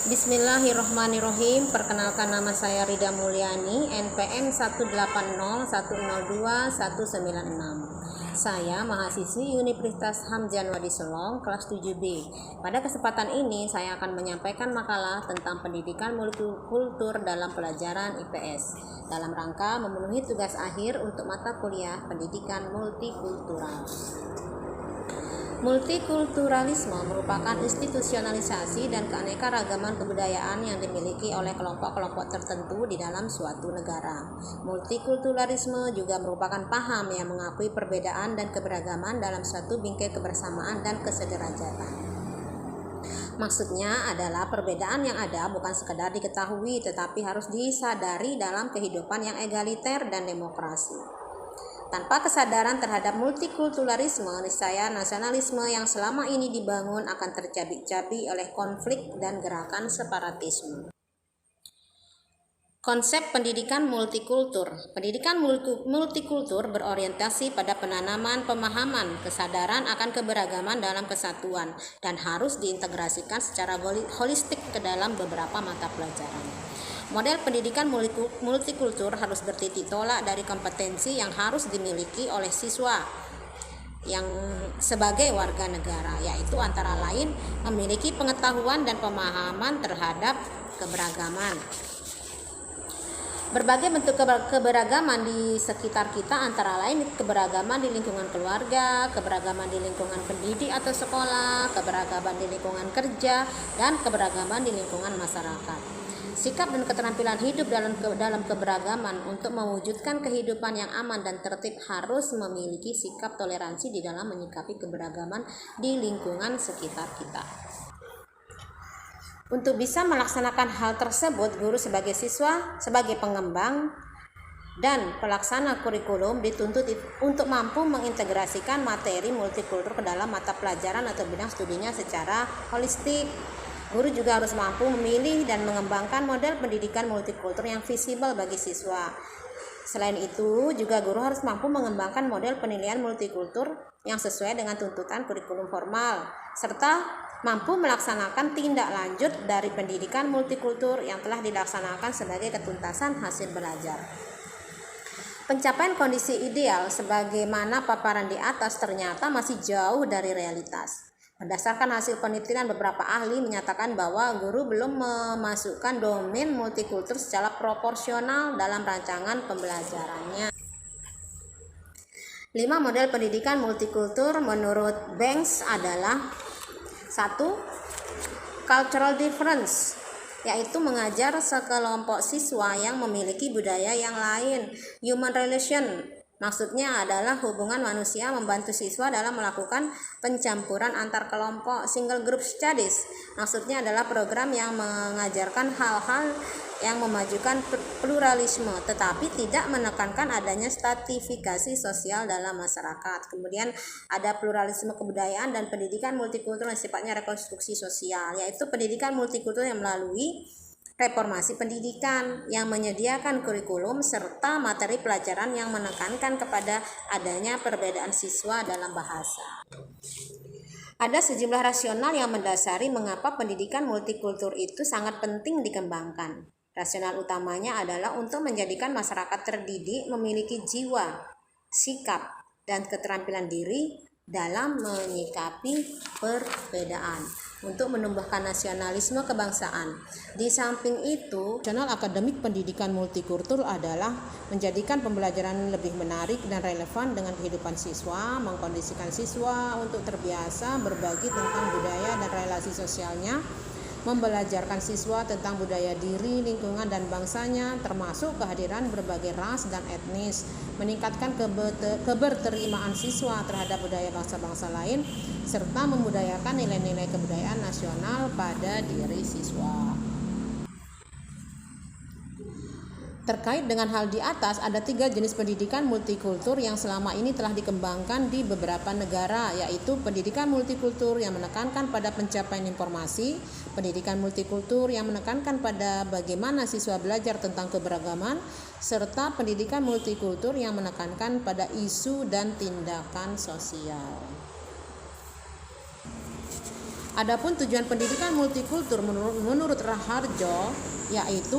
Bismillahirrahmanirrahim. Perkenalkan, nama saya Rida Mulyani, NPM 180102102-196. Saya mahasiswi Universitas Hamzah Wadi Selong, kelas 7B. Pada kesempatan ini saya akan menyampaikan makalah tentang pendidikan multikultur dalam pelajaran IPS dalam rangka memenuhi tugas akhir untuk mata kuliah pendidikan multikultural. Multikulturalisme merupakan institusionalisasi dan keanekaragaman kebudayaan yang dimiliki oleh kelompok-kelompok tertentu di dalam suatu negara. Multikulturalisme juga merupakan paham yang mengakui perbedaan dan keberagaman dalam suatu bingkai kebersamaan dan kesederajatan. Maksudnya adalah perbedaan yang ada bukan sekedar diketahui, tetapi harus disadari dalam kehidupan yang egaliter dan demokrasi. Tanpa kesadaran terhadap multikulturalisme, niscaya nasionalisme yang selama ini dibangun akan tercabik-cabik oleh konflik dan gerakan separatisme. Konsep pendidikan multikultur. Pendidikan multikultur berorientasi pada penanaman pemahaman, kesadaran akan keberagaman dalam kesatuan, dan harus diintegrasikan secara holistik ke dalam beberapa mata pelajaran. Model pendidikan multikultur harus bertitik tolak dari kompetensi yang harus dimiliki oleh siswa yang sebagai warga negara, yaitu antara lain memiliki pengetahuan dan pemahaman terhadap keberagaman. Berbagai bentuk keberagaman di sekitar kita, antara lain keberagaman di lingkungan keluarga, keberagaman di lingkungan pendidik atau sekolah, keberagaman di lingkungan kerja, dan keberagaman di lingkungan masyarakat. Sikap dan keterampilan hidup dalam keberagaman untuk mewujudkan kehidupan yang aman dan tertib harus memiliki sikap toleransi di dalam menyikapi keberagaman di lingkungan sekitar kita. Untuk bisa melaksanakan hal tersebut, guru sebagai siswa, sebagai pengembang, dan pelaksana kurikulum dituntut untuk mampu mengintegrasikan materi multikultur ke dalam mata pelajaran atau bidang studinya secara holistik. Guru juga harus mampu memilih dan mengembangkan model pendidikan multikultur yang visibel bagi siswa. Selain itu, juga guru harus mampu mengembangkan model penilaian multikultur yang sesuai dengan tuntutan kurikulum formal, serta mampu melaksanakan tindak lanjut dari pendidikan multikultur yang telah dilaksanakan sebagai ketuntasan hasil belajar. Pencapaian kondisi ideal sebagaimana paparan di atas ternyata masih jauh dari realitas. Berdasarkan hasil penelitian, beberapa ahli menyatakan bahwa guru belum memasukkan domain multikultur secara proporsional dalam rancangan pembelajarannya. 5 model pendidikan multikultur menurut Banks adalah: 1. Cultural difference, yaitu mengajar sekelompok siswa yang memiliki budaya yang lain. Human relation, maksudnya adalah hubungan manusia membantu siswa dalam melakukan pencampuran antar kelompok. Single group studies, maksudnya adalah program yang mengajarkan hal-hal yang memajukan pluralisme tetapi tidak menekankan adanya stratifikasi sosial dalam masyarakat. Kemudian ada pluralisme kebudayaan dan pendidikan multikultur yang sifatnya rekonstruksi sosial, yaitu pendidikan multikultur yang melalui reformasi pendidikan yang menyediakan kurikulum serta materi pelajaran yang menekankan kepada adanya perbedaan siswa dalam bahasa. Ada sejumlah rasional yang mendasari mengapa pendidikan multikultur itu sangat penting dikembangkan. Rasional utamanya adalah untuk menjadikan masyarakat terdidik memiliki jiwa, sikap, dan keterampilan diri dalam menyikapi perbedaan, untuk menumbuhkan nasionalisme kebangsaan. Di samping itu, rasional akademik pendidikan multikultur adalah menjadikan pembelajaran lebih menarik dan relevan dengan kehidupan siswa, mengkondisikan siswa untuk terbiasa berbagi tentang budaya dan relasi sosialnya, membelajarkan siswa tentang budaya diri, lingkungan, dan bangsanya, termasuk kehadiran berbagai ras dan etnis, meningkatkan keberterimaan siswa terhadap budaya bangsa-bangsa lain, serta membudayakan nilai-nilai kebudayaan nasional pada diri siswa. Terkait dengan hal di atas, ada 3 jenis pendidikan multikultur yang selama ini telah dikembangkan di beberapa negara, yaitu pendidikan multikultur yang menekankan pada pencapaian informasi, pendidikan multikultur yang menekankan pada bagaimana siswa belajar tentang keberagaman, serta pendidikan multikultur yang menekankan pada isu dan tindakan sosial. Adapun tujuan pendidikan multikultur menurut Raharjo yaitu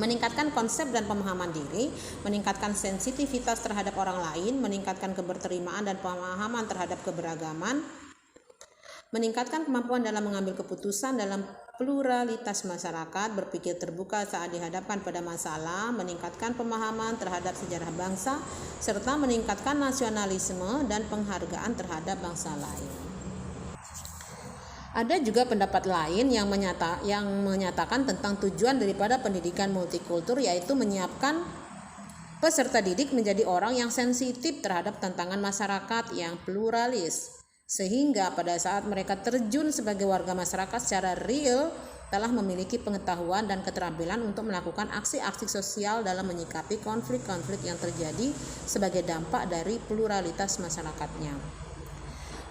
meningkatkan konsep dan pemahaman diri, meningkatkan sensitivitas terhadap orang lain, meningkatkan keberterimaan dan pemahaman terhadap keberagaman, meningkatkan kemampuan dalam mengambil keputusan dalam pluralitas masyarakat, berpikir terbuka saat dihadapkan pada masalah, meningkatkan pemahaman terhadap sejarah bangsa, serta meningkatkan nasionalisme dan penghargaan terhadap bangsa lain. Ada juga pendapat lain yang menyatakan tentang tujuan daripada pendidikan multikultur, yaitu menyiapkan peserta didik menjadi orang yang sensitif terhadap tantangan masyarakat yang pluralis, sehingga pada saat mereka terjun sebagai warga masyarakat secara real telah memiliki pengetahuan dan keterampilan untuk melakukan aksi-aksi sosial dalam menyikapi konflik-konflik yang terjadi sebagai dampak dari pluralitas masyarakatnya.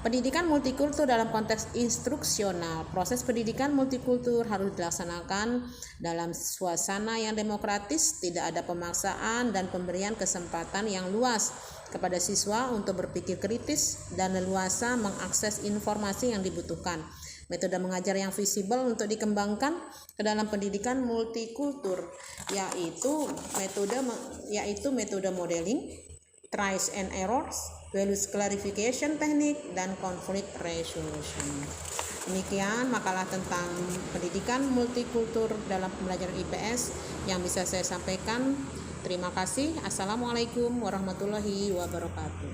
Pendidikan multikultur dalam konteks instruksional. Proses pendidikan multikultur harus dilaksanakan dalam suasana yang demokratis, tidak ada pemaksaan dan pemberian kesempatan yang luas kepada siswa untuk berpikir kritis dan leluasa mengakses informasi yang dibutuhkan. Metode mengajar yang visible untuk dikembangkan ke dalam pendidikan multikultur yaitu metode modeling, tries and errors, values clarification teknik, dan conflict resolution. Demikian makalah tentang pendidikan multikultur dalam pembelajaran IPS yang bisa saya sampaikan. Terima kasih. Assalamualaikum warahmatullahi wabarakatuh.